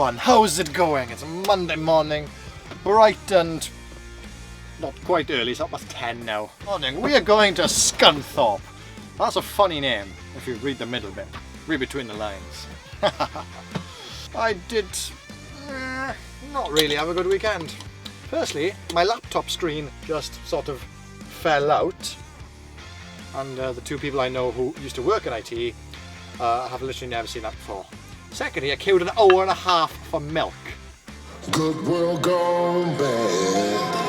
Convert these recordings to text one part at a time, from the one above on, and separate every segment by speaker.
Speaker 1: everyone, how's it going? It's Monday morning, bright and not quite early, it's almost 10 now. Morning, we are going to Scunthorpe. That's a funny name if you read the middle bit, read between the lines. I did not really have a good weekend. Firstly, my laptop screen just sort of fell out, and the two people I know who used to work in IT have literally never seen that before. Secondly, I queued an hour and a half for milk.
Speaker 2: Good world gone bad.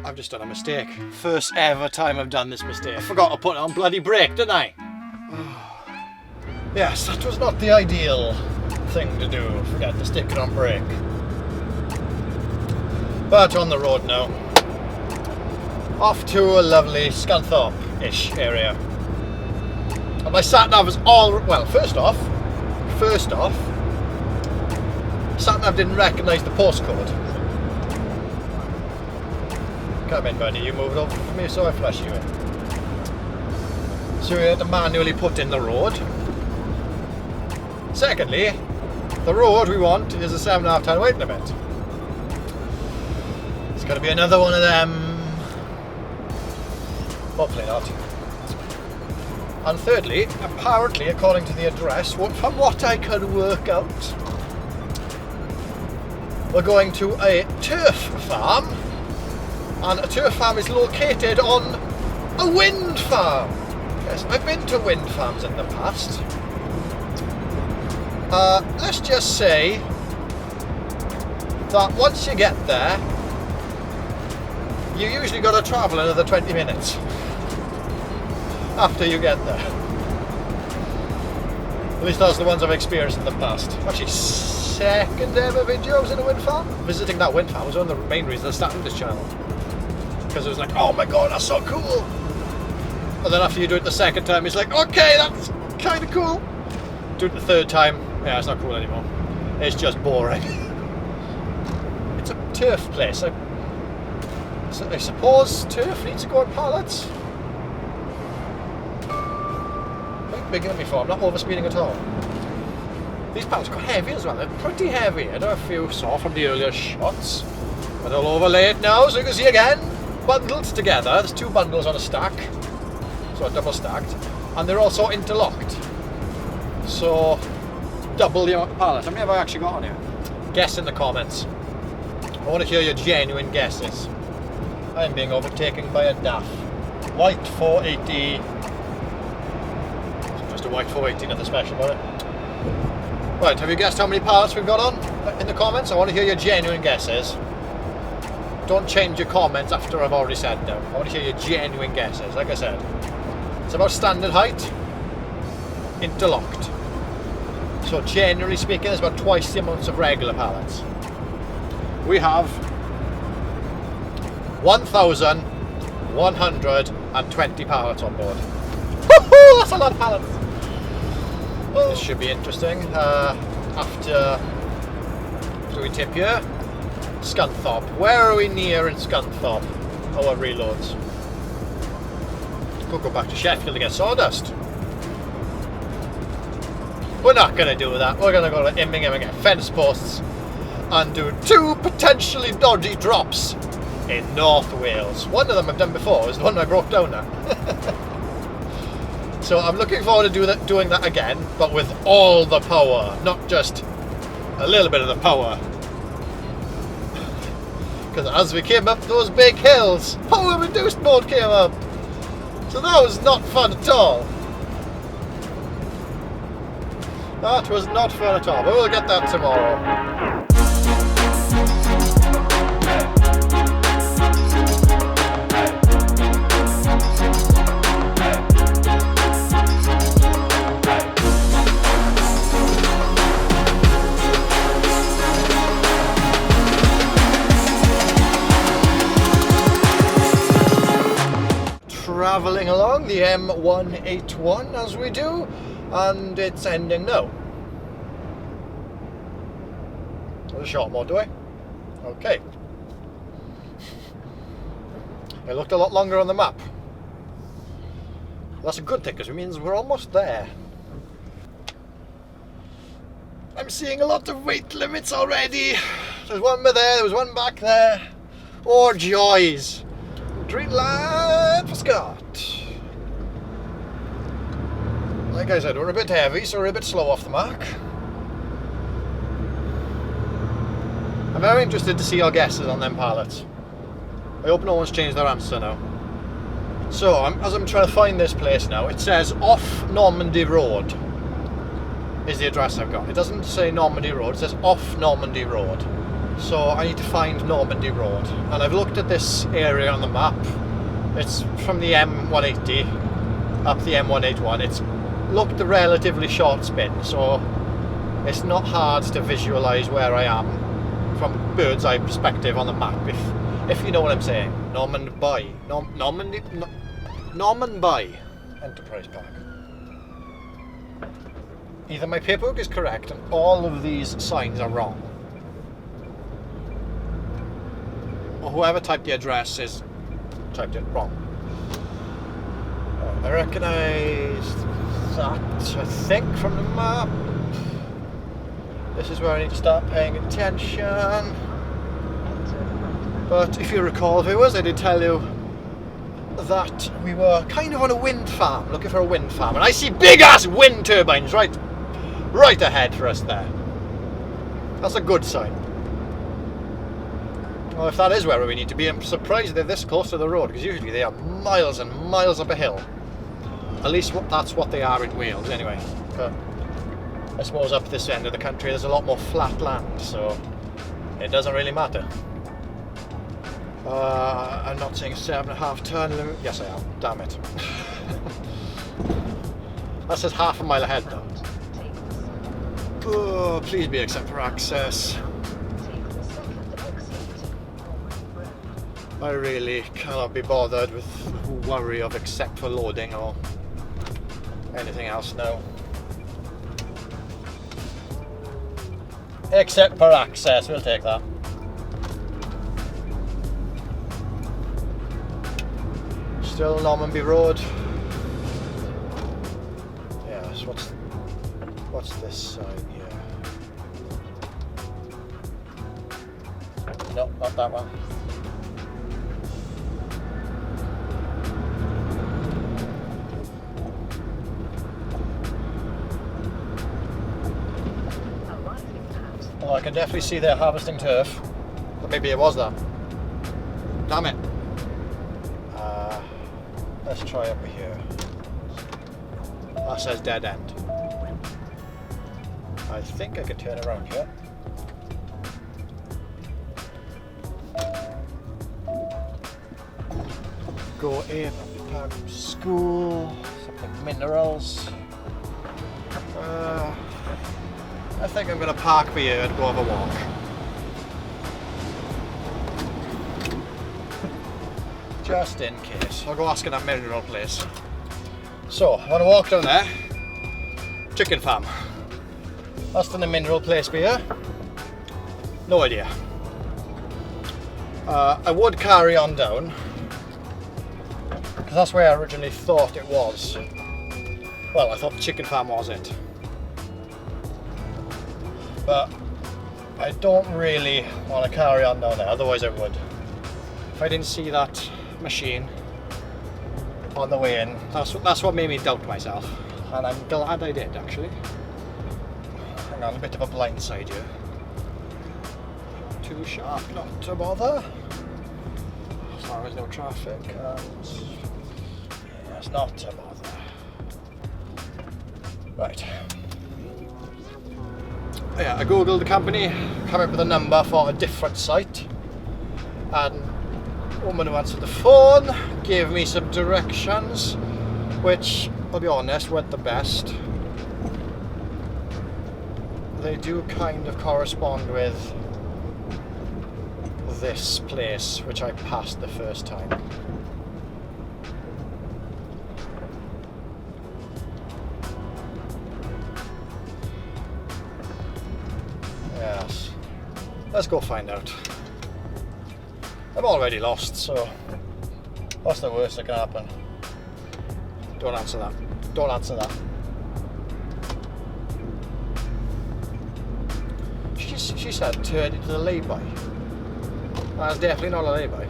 Speaker 1: I've just done a mistake. First ever time I've done this mistake. I forgot to put it on bloody brake, didn't I? Yes, that was not the ideal thing to do. Forget to stick it on brake. But on the road now. Off to a lovely Scunthorpe-ish area. And my sat-nav is all... Well, first off, sat-nav didn't recognise the postcode. Come in, buddy, you moved over for me, so I flush you in. So we had to manually put in the road. Secondly, the road we want is a 7.5 ton weight limit. It's going to be another one of them. Hopefully not. And thirdly, apparently, according to the address, from what I can work out, we're going to a turf farm. And a turf farm is located on a wind farm. Yes, I've been to wind farms in the past. Let's just say that once you get there, you usually got to travel another 20 minutes after you get there. At least that's the ones I've experienced in the past. Actually, second ever videos in a wind farm. Visiting that wind farm was one of the main reasons I started this channel. Because it was like, oh my god, that's so cool. And then after you do it the second time, it's like, okay, that's kind of cool. Do it the third time, yeah, it's not cool anymore. It's just boring. It's a turf place. I suppose turf needs to go on pallets. Quite bigger than before. I'm not overspeeding at all. These pallets are quite heavy as well. They're pretty heavy. I don't know if you saw from the earlier shots, but I'll overlay it now so you can see again. Bundled together. There's two bundles on a stack, so double stacked, and they're also interlocked. So double the amount of pallets. How many have I actually got on here? Guess in the comments. I want to hear your genuine guesses. I'm being overtaken by a DAF. White 480. Just a white 480, nothing special about it. Right, have you guessed how many pallets we've got on in the comments? I want to hear your genuine guesses. Don't change your comments after I've already said them. I want to hear your genuine guesses. Like I said, it's about standard height, interlocked. So generally speaking, there's about twice the amounts of regular pallets. We have 1,120 pallets on board. Woohoo! That's a lot of pallets. Oh. This should be interesting. After we tip here, Scunthorpe. Where are we near in Scunthorpe? Our reloads. Could go back to Sheffield to get sawdust. We're not going to do that. We're going to go to Immingham and get fence posts and do 2 potentially dodgy drops in North Wales. One of them I've done before, is the one I broke down now. So I'm looking forward to doing that again, but with all the power, not just a little bit of the power. Because as we came up those big hills, power reduced mode came up. So that was not fun at all. That was not fun at all, but we'll get that tomorrow. Travelling along the M181 as we do, and it's ending now. There's a short motorway. Okay. It looked a lot longer on the map. That's a good thing because it means we're almost there. I'm seeing a lot of weight limits already. There's one there, there was one back there. Oh joys! Green light for Scott. Like I said, we're a bit heavy, so we're a bit slow off the mark. I'm very interested to see your guesses on them pallets. I hope no one's changed their answer now. So, as I'm trying to find this place now, it says off Normandy Road is the address I've got. It doesn't say Normandy Road, it says off Normandy Road. So I need to find Normandy Road. And I've looked at this area on the map. It's from the M180 up the M181. It's looked a relatively short spin, so it's not hard to visualise where I am from a bird's eye perspective on the map, if you know what I'm saying. Normanby Enterprise Park. Either my paperwork is correct and all of these signs are wrong, or whoever typed the address is typed it wrong. I recognise that, I think, from the map. This is where I need to start paying attention. But if you recall, viewers, I did tell you that we were kind of on a wind farm, looking for a wind farm, and I see big ass wind turbines right ahead for us there. That's a good sign. Well, if that is where we need to be, I'm surprised they're this close to the road, because usually they are miles and miles up a hill. At least that's what they are in Wales anyway. But I suppose up this end of the country there's a lot more flat land, so it doesn't really matter. I'm not seeing a 7.5 turn limit. Yes I am, damn it. That says half a mile ahead though. Oh, please be accept for access. I really cannot be bothered with the worry of except for loading or anything else now. Except for access, we'll take that. Still Normanby Road. Yes, what's this sign here? No, not that one. Well, I can definitely see they're harvesting turf, but maybe it was that. Damn it. Let's try over here. That says dead end. I think I could turn around here. Go in, park school, something minerals. I think I'm going to park here and go have a walk. Just in case. I'll go ask in that mineral place. So, I want to walk down there. Chicken farm. That's the mineral place here. No idea. I would carry on down, because that's where I originally thought it was. Well, I thought the chicken farm was it. But I don't really want to carry on down there, otherwise I would. If I didn't see that machine on the way in, that's what made me doubt myself, and I'm glad I did actually. Hang on, a bit of a blind side here. Too sharp not to bother, as long as no traffic, and yes, not to bother. Right. Yeah, I googled the company, came up with a number for a different site, and the woman who answered the phone gave me some directions, which, I'll be honest, weren't the best. They do kind of correspond with this place, which I passed the first time. Yes. Let's go find out. I'm already lost, so what's the worst that can happen? Don't answer that. Don't answer that. She said turn it to the lay-by. That's definitely not a lay-by.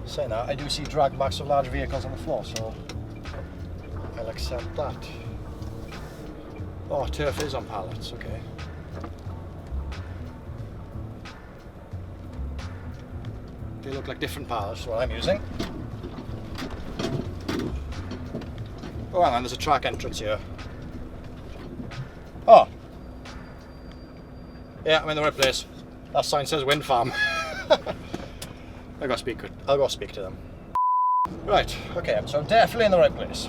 Speaker 1: Saying that, I do see drag marks of large vehicles on the floor, so I'll accept that. Oh, turf is on pallets, okay. They look like different pallets to what I'm using. Oh, hang on, there's a track entrance here. Oh! Yeah, I'm in the right place. That sign says wind farm. I'll go speak to them. Right, okay, so I'm definitely in the right place.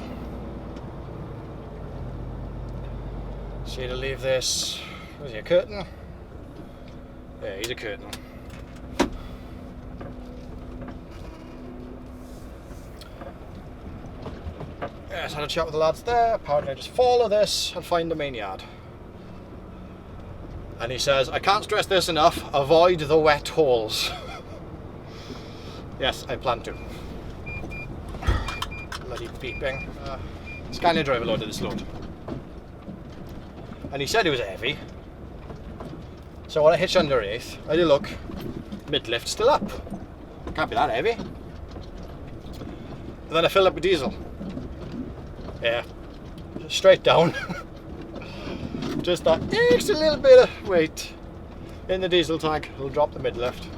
Speaker 1: So you to leave this. Was he a curtain? Yeah, he's a curtain. Yes, I had a chat with the lads there. Apparently I just follow this and find the main yard. And he says, I can't stress this enough, avoid the wet holes. Yes, I plan to. Bloody beeping. Scania driver loaded this load. And he said it was heavy. So when I hitched underneath, I did look, mid-lift still up. Can't be that heavy. And then I filled up with diesel. Yeah, straight down. Just that extra little bit of weight in the diesel tank will drop the mid-lift.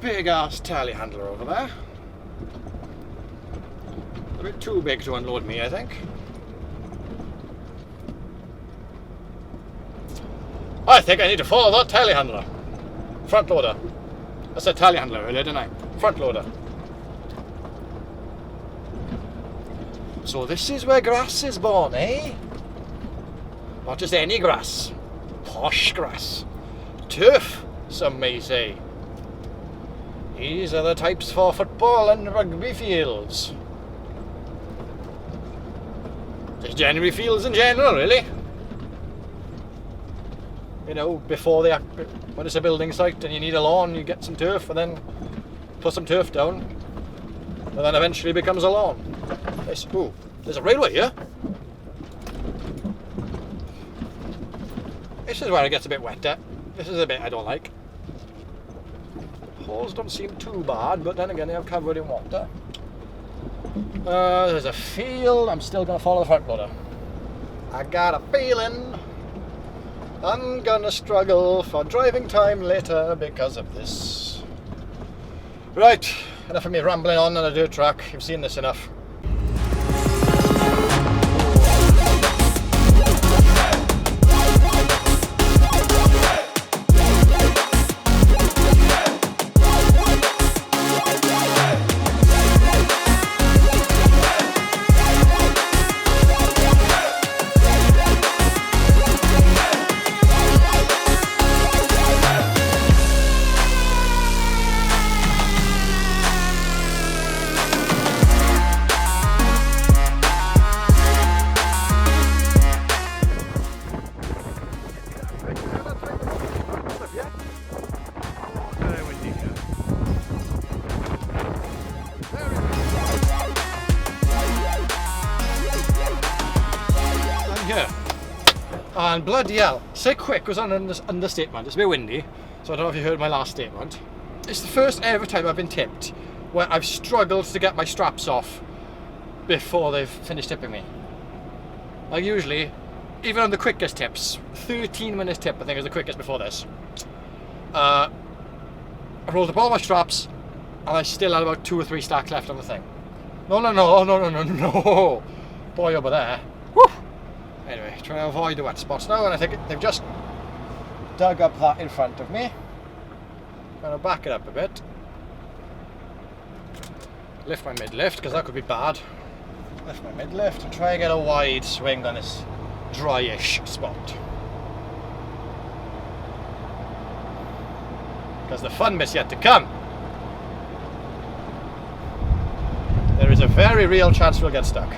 Speaker 1: Big ass telehandler over there. A bit too big to unload me, I think. I think I need to follow that telehandler. Front loader. I said telehandler earlier, didn't I? Front loader. So this is where grass is born, eh? Not just any grass. Posh grass. Turf, some may say. These are the types for football and rugby fields. Just generally fields in general, really. You know, before they when it's a building site and you need a lawn, you get some turf and then put some turf down, and then eventually becomes a lawn. Ooh, there's a railway here. This is where it gets a bit wetter. This is a bit I don't like. Holes don't seem too bad, but then again they are covered in water. There's a field. I'm still going to follow the front loader. I got a feeling I'm gonna struggle for driving time later because of this. Right, enough of me rambling on a dirt track. You've seen this enough. And bloody hell, say quick was an understatement. It's a bit windy, so I don't know if you heard my last statement. It's the first ever time I've been tipped where I've struggled to get my straps off before they've finished tipping me. Like usually, even on the quickest tips, 13-minute tip I think is the quickest before this. I rolled up all my straps and I still had about 2 or 3 stacks left on the thing. No. Boy over there. Woo! Anyway, trying to avoid the wet spots now, and I think they've just dug up that in front of me. Gonna back it up a bit. Lift my mid-lift, because that could be bad. Lift my mid-lift and try and get a wide swing on this dryish spot. Because the fun bit's yet to come. There is a very real chance we'll get stuck.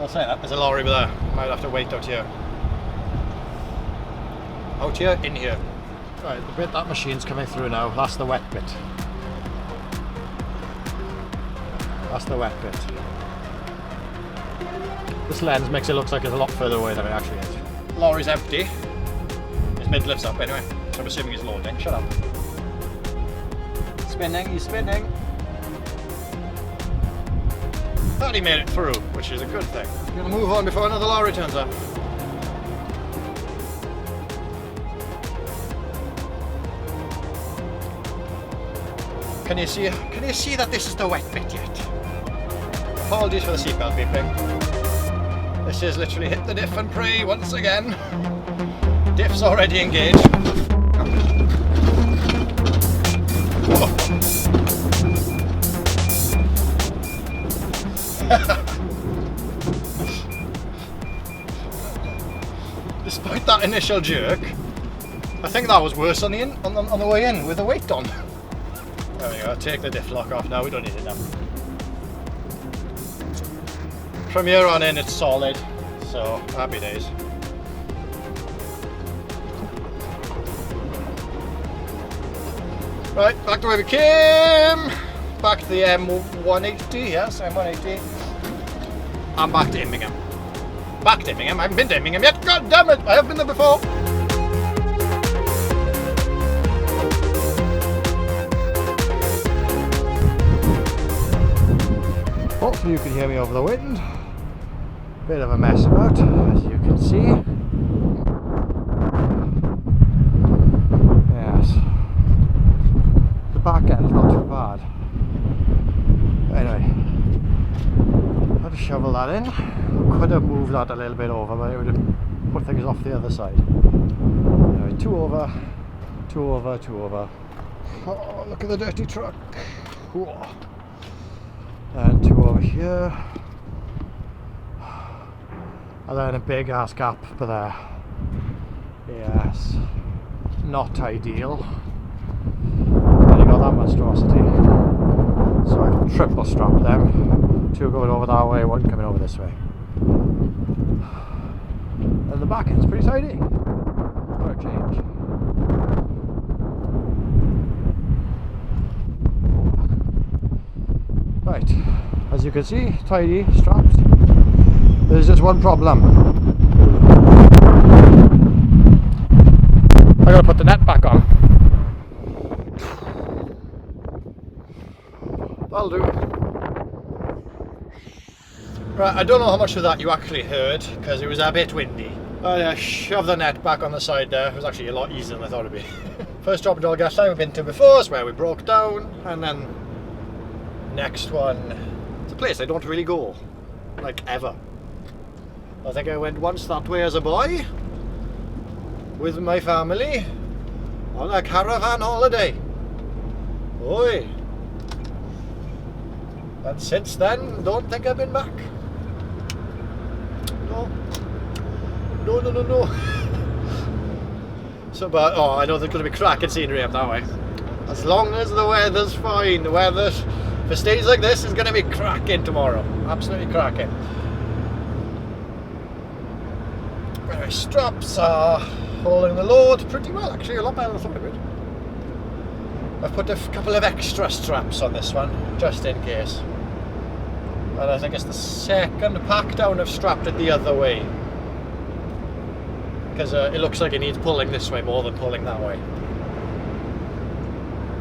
Speaker 1: I'll say that. There's a lorry there. Might have to wait out here. Out here, in here. Right, the bit that machine's coming through now, that's the wet bit. That's the wet bit. This lens makes it look like it's a lot further away than it actually is. Lorry's empty. His mid lift's up anyway, so I'm assuming he's loading. Shut up. Spinning, he's spinning. Thought he made it through, which is a good thing. I'm gonna move on before another lorry turns up. Can you see that this is the wet bit yet? Apologies for the seatbelt beeping. This is literally hit the diff and pray once again. Diff's already engaged. Whoa. Despite that initial jerk, I think that was worse on the way in with the weight on. There we go, take the diff lock off now, we don't need it now. From here on in it's solid, so happy days. Right, back the way we came! Back to the M180, yes, M180. I'm back to Immingham. Back to Immingham, I haven't been to Immingham yet, god damn it, I have been there before! Hopefully you can hear me over the wind. Bit of a mess about, as you can see. Yes. The back end's not too bad. Anyway, had to shovel that in. Could have moved that a little bit over, but it would have put things off the other side. Anyway, two over. Oh, look at the dirty truck. Whoa. And two over here, and then a big ass gap up there. Yes, not ideal. And you got that monstrosity, so I've triple strapped them, two going over that way, one coming over this way. And the back end's pretty tidy for a change. Right, as you can see, tidy, strapped. There's just one problem. I gotta put the net back on. That'll do. Right, I don't know how much of that you actually heard, because it was a bit windy. I shoved the net back on the side there. It was actually a lot easier than I thought it'd be. First drop and all gas line we've been to before is where we broke down, and then next one, it's a place I don't really go, like ever. I think I went once that way as a boy, with my family, on a caravan holiday. Oi! And since then, don't think I've been back. No. So, but, oh, I know there's going to be cracking scenery up that way. As long as the weather's fine, the weather, if it stays like this, it's going to be cracking tomorrow. Absolutely cracking. Anyway, straps are holding the load pretty well, actually, a lot better than I thought it would. I've put a couple of extra straps on this one, just in case. And I think it's the second pack down I've strapped it the other way. Because it looks like it needs pulling this way more than pulling that way.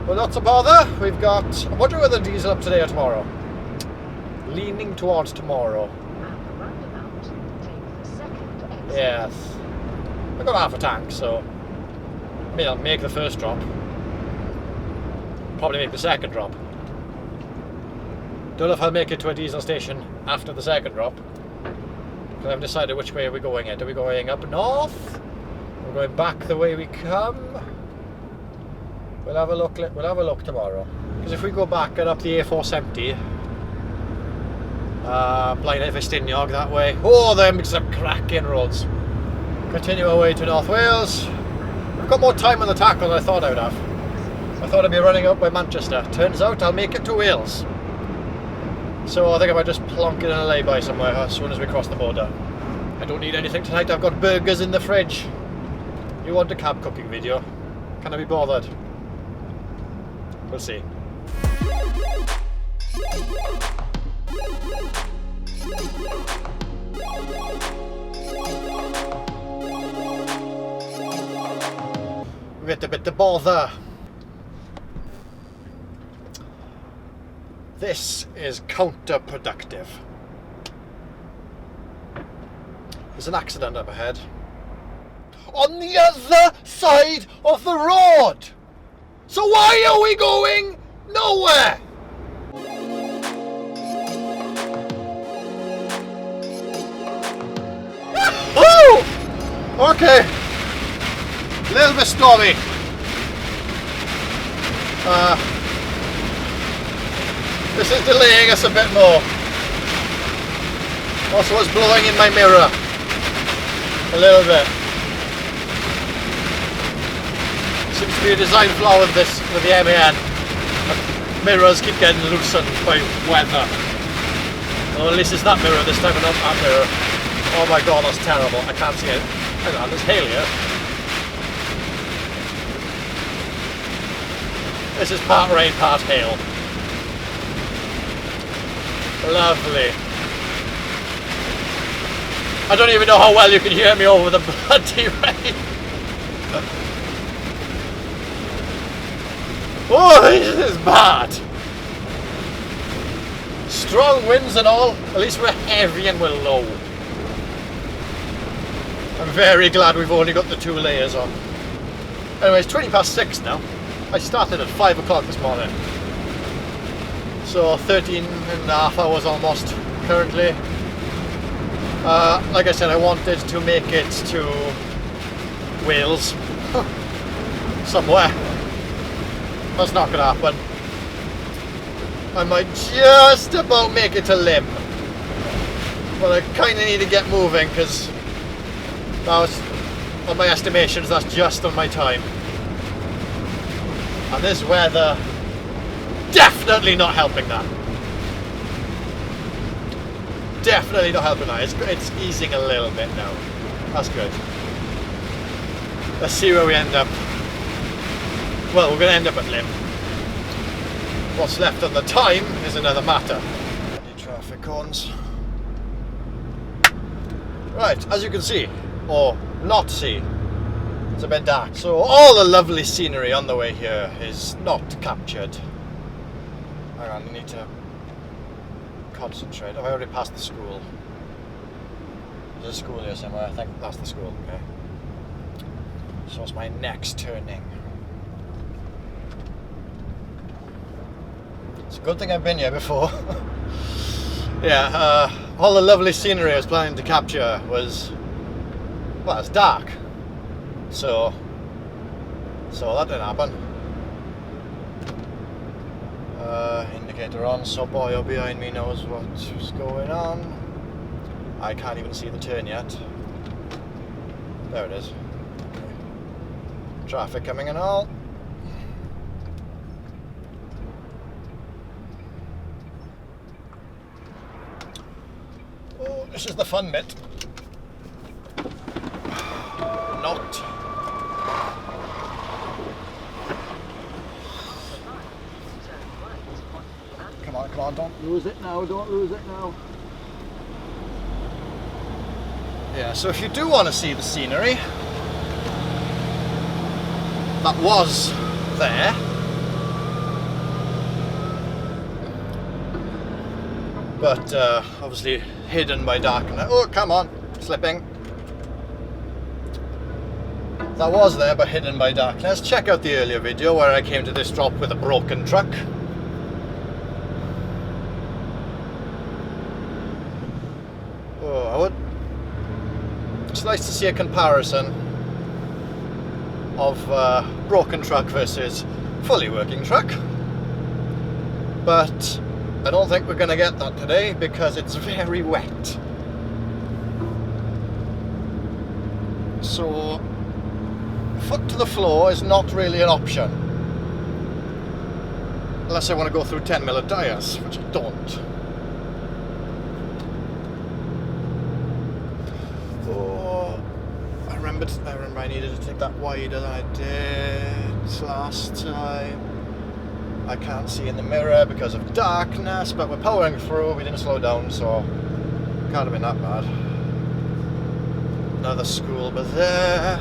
Speaker 1: Well, not to bother, we've got, I'm wondering whether diesel up today or tomorrow. Leaning towards tomorrow. Yes. I've got half a tank, so I mean, I'll make the first drop. Probably make the second drop. Don't know if I'll make it to a diesel station after the second drop. Because I haven't decided which way are we going yet. Are we going up north? We're going back the way we come. We'll have a look tomorrow. Because if we go back and up the A470, Blaen at Festiniog that way. Oh, them some cracking roads. Continue our way to North Wales. I've got more time on the tackle than I thought I would have. I thought I'd be running out by Manchester. Turns out I'll make it to Wales. So I think I might just plonk it in a lay-by somewhere as soon as we cross the border. I don't need anything tonight, I've got burgers in the fridge. You want a cab cooking video? Can I be bothered? We'll see. With a bit of bother. This is counterproductive. There's an accident up ahead. On the other side of the road! So why are we going nowhere? Oh! Okay. A little bit stormy. This is delaying us a bit more. Also, it's blowing in my mirror. A little bit. Seems to be a design flaw with this, with the MAN. Mirrors keep getting loosened by weather. Well, at least it's that mirror this time and not that mirror. Oh my god, that's terrible. I can't see it. Hang on, there's hail here. This is part rain, part hail. Lovely. I don't even know how well you can hear me over the bloody rain. Oh, this is bad. Strong winds and all. At least we're heavy and we're low. I'm very glad we've only got the 2 layers on. Anyway, it's 6:20 now. I started at 5 o'clock this morning. So 13 and a half hours almost currently. Like I said, I wanted to make it to Wales somewhere. That's not going to happen. I might just about make it to Lim. But I kind of need to get moving because that was, on my estimations, that's just on my time. And this weather definitely not helping that. Definitely not helping that. It's easing a little bit now. That's good. Let's see where we end up. Well, we're going to end up at Lim. What's left on the time is another matter. Any traffic cones. Right, as you can see, or not see, it's a bit dark. So all the lovely scenery on the way here is not captured. Hang on, I need to concentrate. Have I already passed the school? There's a school here somewhere. I think that's the school. Okay. So it's my next turning. It's a good thing I've been here before. Yeah, all the lovely scenery I was planning to capture was, well, it's dark. So that didn't happen. Indicator on, so boy behind me knows what's going on. I can't even see the turn yet. There it is. Okay. Traffic coming and all. Oh, this is the fun bit. Not. Come on, don't lose it now, don't lose it now. Yeah, so if you do want to see the scenery that was there, but obviously hidden by darkness. Oh, come on, slipping. That was there, but hidden by darkness. Check out the earlier video where I came to this drop with a broken truck. It's nice to see a comparison of broken truck versus fully working truck, but I don't think we're going to get that today because it's very wet. So foot to the floor is not really an option unless I want to go through 10mm tyres, which I don't. but I remember I needed to take that wider than I did last time. I can't see in the mirror because of darkness, but we're powering through. We didn't slow down, so can't have been that bad. Another school, but there.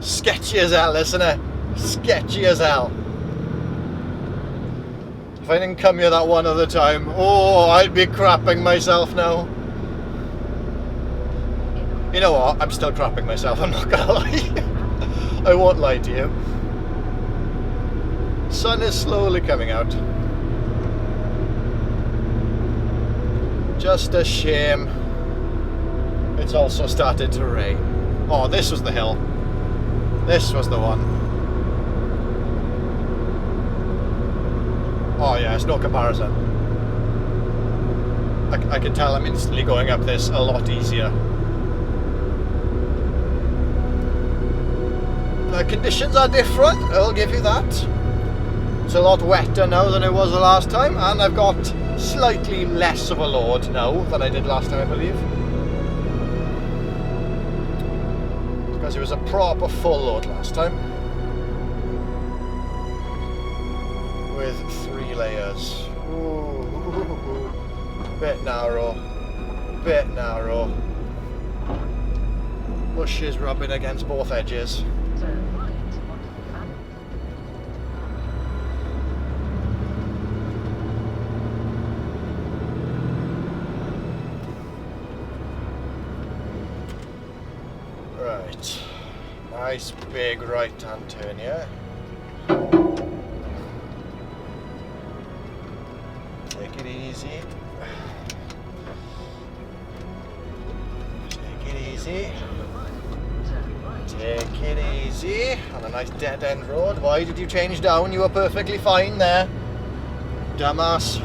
Speaker 1: Sketchy as hell, isn't it? Sketchy as hell. If I didn't come here that one other time, oh, I'd be crapping myself now. You know what? I'm still crapping myself, I'm not gonna lie. I won't lie to you. Sun is slowly coming out. Just a shame. It's also started to rain. Oh, this was the hill. This was the one. Oh yeah, it's no comparison. I can tell I'm instantly going up this a lot easier. The conditions are different, I'll give you that. It's a lot wetter now than it was the last time, and I've got slightly less of a load now than I did last time, I believe. Because it was a proper full load last time. With 3 layers. Ooh, bit narrow. Bit narrow. Bushes rubbing against both edges. Right. Nice big right hand turn here. Take it easy. Take it easy. Take it easy. On a nice dead end road. Why did you change down? You were perfectly fine there. Dumbass.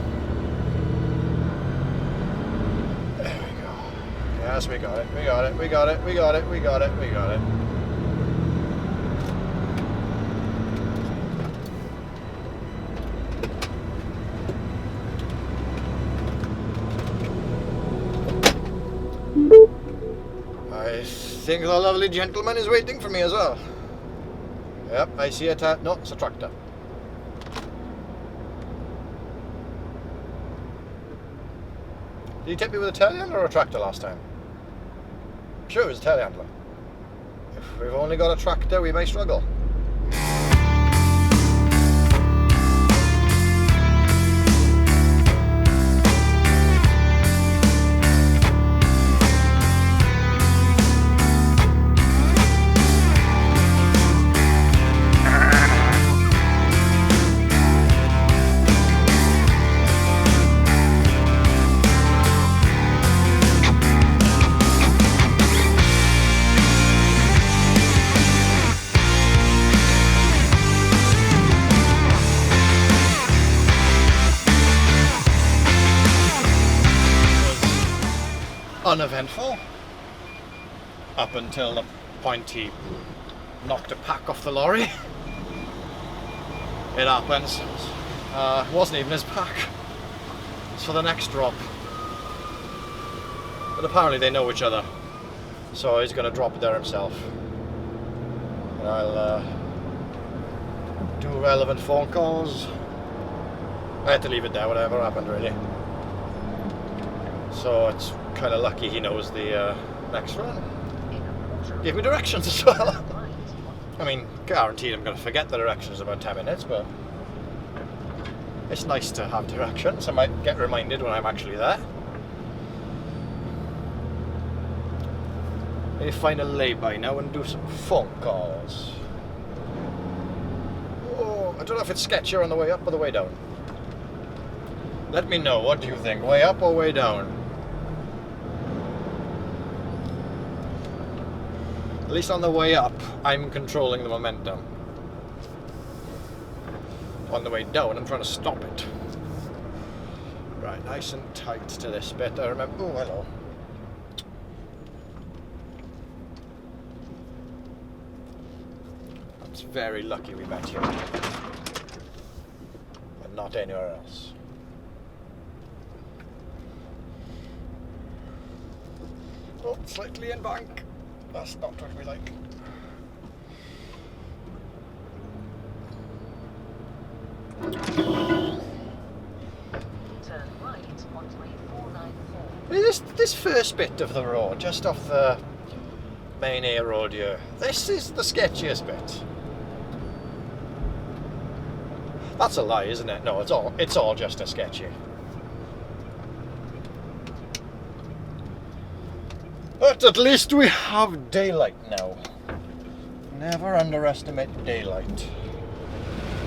Speaker 1: There we go. Yes, we got it. We got it. We got it. We got it. We got it. We got it. I think the lovely gentleman is waiting for me as well. Yep, I see it. No, it's a tractor. Did he tip me with a telehandler or a tractor last time? I'm sure it was a telehandler. If we've only got a tractor, we may struggle. Uneventful up until the point he knocked a pack off the lorry. It happens. It wasn't even his pack. It's for the next drop. But apparently they know each other, so he's going to drop it there himself. And I'll do relevant phone calls. I had to leave it there, whatever happened really. So it's kind of lucky he knows the next run. Gave me directions as well. I mean, guaranteed I'm going to forget the directions in about 10 minutes, but it's nice to have directions. I might get reminded when I'm actually there. Let me find a lay-by now and do some phone calls. Oh, I don't know if it's sketchier on the way up or the way down. Let me know, what do you think? Way up or way down? At least on the way up, I'm controlling the momentum. On the way down, I'm trying to stop it. Right, nice and tight to this bit. I remember. Oh, hello. It's very lucky we met here, and not anywhere else. Oh, slightly in bank. That's not what we like.
Speaker 3: Turn right on 3494.
Speaker 1: This first bit of the road, just off the main A road here, this is the sketchiest bit. That's a lie, isn't it? No, it's all just as sketchy. But at least we have daylight now. Never underestimate daylight.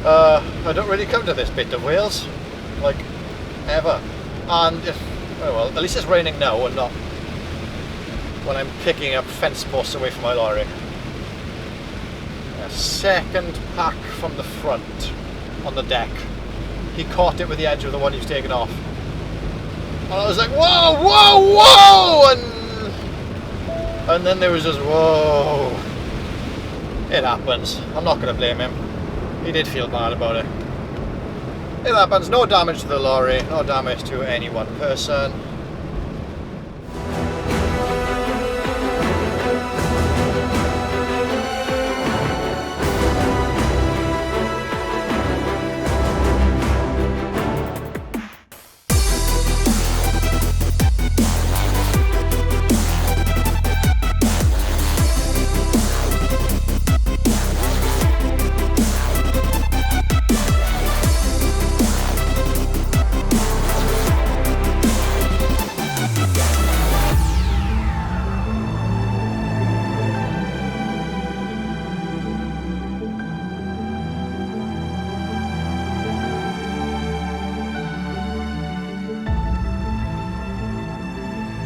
Speaker 1: I don't really come to this bit of Wales, like, ever. And if, oh well, at least it's raining now and not when I'm picking up fence posts away from my lorry. A second pack from the front on the deck. He caught it with the edge of the one he's taken off. And I was like, whoa, whoa, whoa! And then there was just, whoa. It happens. I'm not going to blame him. He did feel bad about it. It happens. No damage to the lorry. No damage to any one person.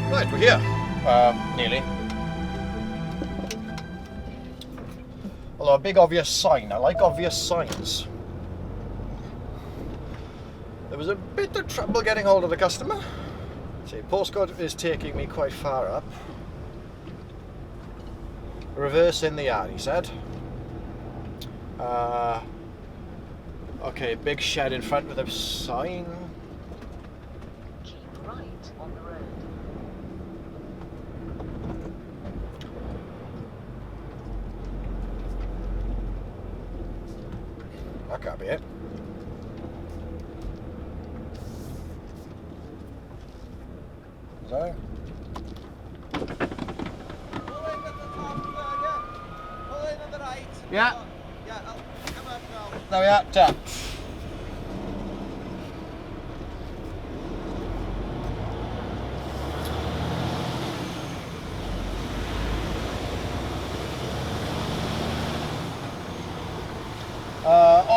Speaker 1: Right, we're here. Nearly. Although a big obvious sign. I like obvious signs. There was a bit of trouble getting hold of the customer. See, postcode is taking me quite far up. Reverse in the yard, he said. Okay, big shed in front with a sign.
Speaker 3: Keep right on the road.
Speaker 1: That can't be it. Is that it?
Speaker 4: Pull in at the top there, yeah. Pull in on the right.
Speaker 1: Yeah.
Speaker 4: Yeah, come up now.
Speaker 1: There we are, tap.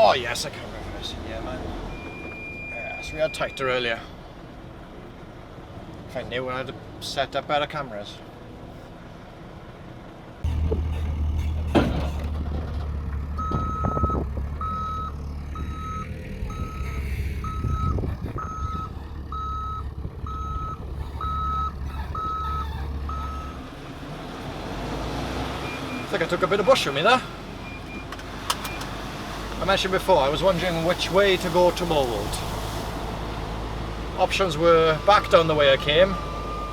Speaker 1: Oh yes, I can remember this. Yeah, man. Yes, we had tighter earlier. If I knew I had to set up better cameras. I think I took a bit of bush with me there. I mentioned before, I was wondering which way to go to Mold. Options were back down the way I came,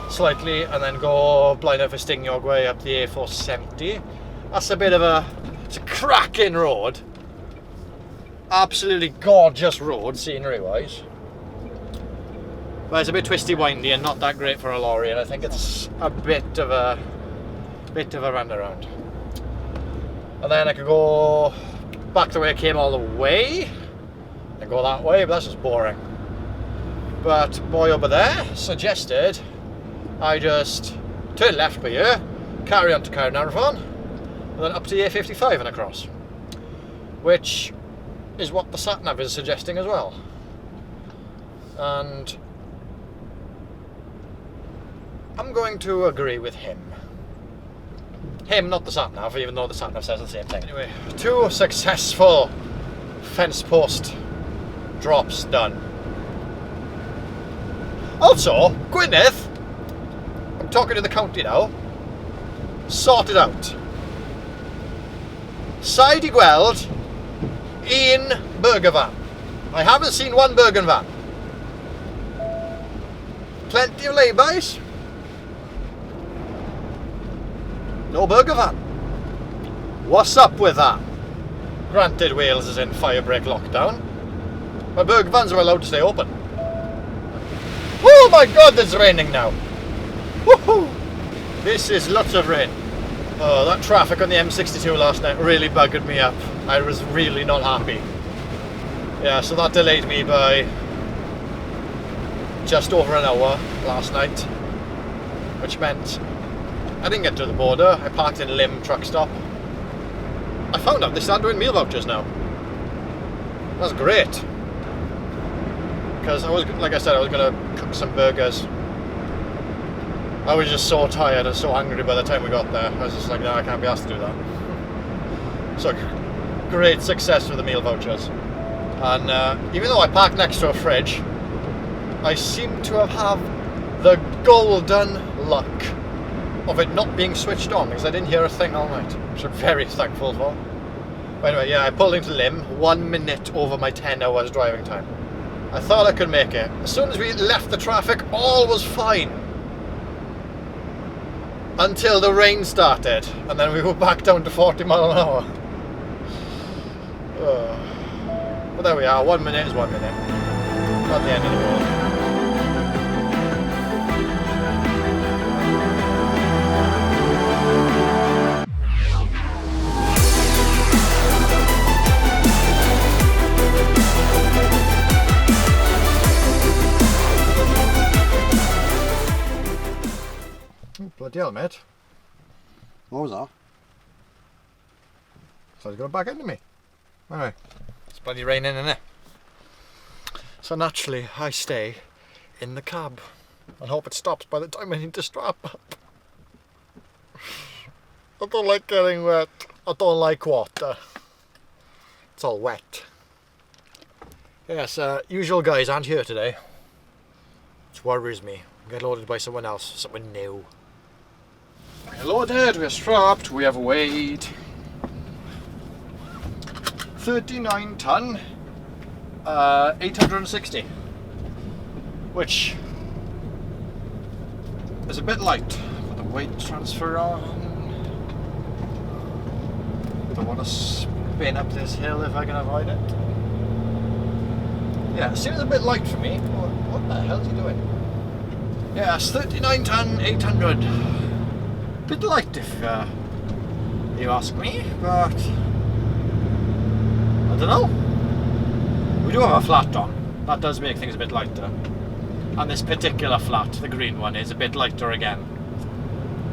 Speaker 1: slightly, and then go blind over Stingyog way up the A470. That's a bit of a, it's a cracking road. Absolutely gorgeous road, scenery-wise. But it's a bit twisty-windy and not that great for a lorry, and I think it's a bit of a roundaround. And then I could go back the way I came all the way and go that way, but that's just boring. But boy over there suggested I just turn left by here, carry on to Caernarfon, and then up to the A55 and across, which is what the sat-nav is suggesting as well. And I'm going to agree with him. Him, not the sat-nav, even though the sat-nav says the same thing. Anyway, 2 successful fence post drops done. Also, Gwynedd, I'm talking to the county now, sorted out. Side I gweld, un burger van. I haven't seen one burger van. Plenty of laybys. no burger van. What's up with that? Granted, Wales is in firebreak lockdown, but burger vans are allowed to stay open. Oh my god, it's raining now. Woohoo! This is lots of rain. Oh, that traffic on the M62 last night really buggered me up. I was really not happy. Yeah, so that delayed me by just over an hour last night, which meant I didn't get to the border. I parked in Lim truck stop. I found out they start doing meal vouchers now. That's great. Because I was, like I said, I was going to cook some burgers. I was just so tired and so hungry by the time we got there. I was just like, no, I can't be asked to do that. So, great success with the meal vouchers. And even though I parked next to a fridge, I seem to have the golden luck of it not being switched on, because I didn't hear a thing all night, which I'm very thankful for. But anyway, yeah, I pulled into Lim 1 minute over my 10 hours driving time. I thought I could make it. As soon as we left the traffic, all was fine. Until the rain started, and then we were back down to 40 miles an hour. But there we are, 1 minute is 1 minute. Not the end of the world. Bloody hell, mate.
Speaker 5: What was that?
Speaker 1: So he's going to back into me. Anyway, it's bloody raining, innit? So naturally, I stay in the cab and hope it stops by the time I need to strap up. I don't like getting wet. I don't like water. It's all wet. Yes, usual guys aren't here today. Which worries me. Get loaded by someone else, someone new. We're loaded, we're strapped, we have weighed 39 ton, 860, which is a bit light. Put the weight transfer on. Don't want to spin up this hill if I can avoid it. Yeah, it seems a bit light for me. What the hell is he doing? Yeah, it's 39 ton, 800. Bit light if you ask me, but I don't know. We do have a flat on. That does make things a bit lighter. And this particular flat, the green one, is a bit lighter again.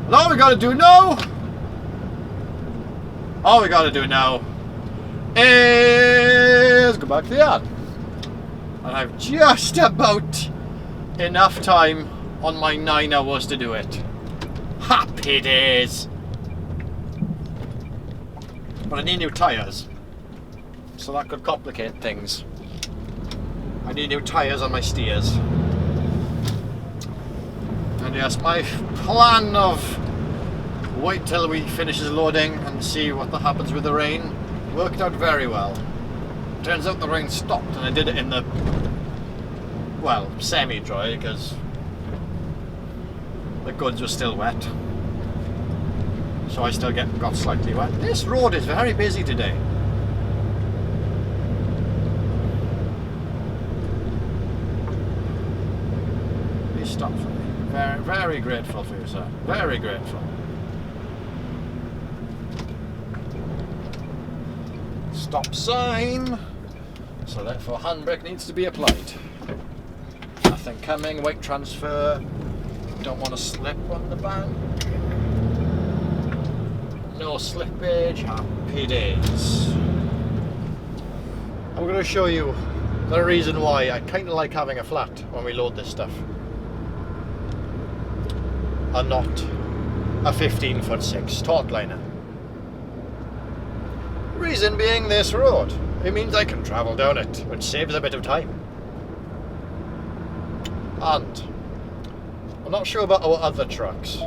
Speaker 1: And all we gotta do now is go back to the yard. And I've just about enough time on my 9 hours to do it. Happy days! But I need new tyres, so that could complicate things. I need new tyres on my steers. And yes, my plan of wait till we finishes loading and see what happens with the rain worked out very well. Turns out the rain stopped and I did it in the, well, semi-dry, because the goods were still wet, so I still got slightly wet. This road is very busy today. Please stop for me. Very, very grateful for you, sir. Very grateful. Stop sign. So therefore handbrake needs to be applied. Nothing coming, weight transfer. Don't want to slip on the bank. No slippage, happy days. I'm going to show you the reason why I kind of like having a flat when we load this stuff. And not a 15'6" taut liner. Reason being this road. It means I can travel down it, which saves a bit of time. And I'm not sure about our other trucks,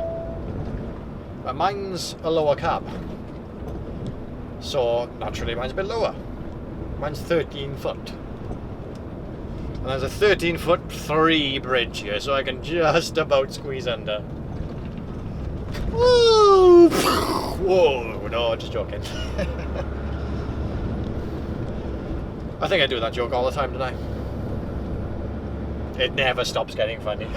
Speaker 1: but mine's a lower cab, so naturally mine's a bit lower. Mine's 13 foot, and there's a 13'3" bridge here, so I can just about squeeze under. Woo! Whoa, no, just joking. I think I do that joke all the time, don't I? It never stops getting funny.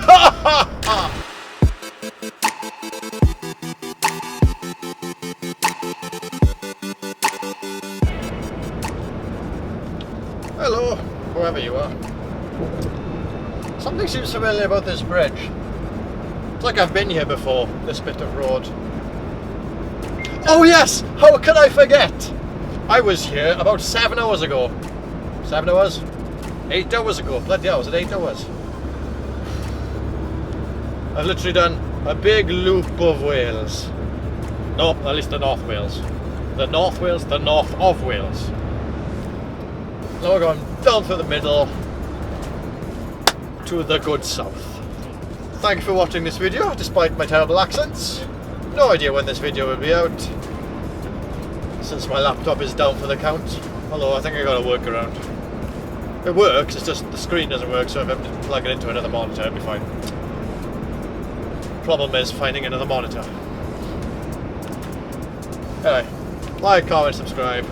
Speaker 1: Hello, whoever you are. Something seems familiar about this bridge. It's like I've been here before, this bit of road. Oh yes! How could I forget? I was here about 7 hours ago. 7 hours? 8 hours ago. Bloody hell, was it 8 hours? I've literally done a big loop of Wales. No, at least the North Wales. The North Wales, the north of Wales. Now we're going down through the middle to the good south. Thank you for watching this video, despite my terrible accents. No idea when this video will be out, since my laptop is down for the count. Although I think I got a workaround. It works, it's just the screen doesn't work, so if I have to plug it into another monitor, it'll be fine. Problem is finding another monitor. Anyway, like, comment, subscribe.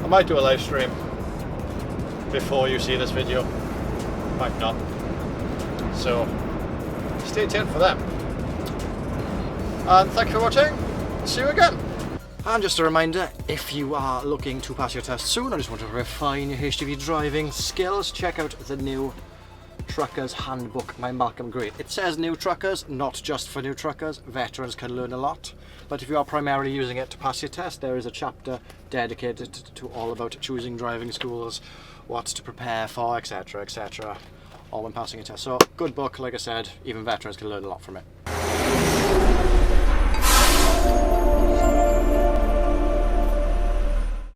Speaker 1: I might do a live stream before you see this video. Might not. So, stay tuned for them. And thank you for watching. See you again. And just a reminder, if you are looking to pass your test soon or just want to refine your HGV driving skills, check out the new Truckers Handbook by Malcolm Gray. It says new truckers, not just for new truckers. Veterans can learn a lot. But if you are primarily using it to pass your test, there is a chapter dedicated to all about choosing driving schools, what to prepare for, etc, etc, all when passing a test. So, good book, like I said, even veterans can learn a lot from it.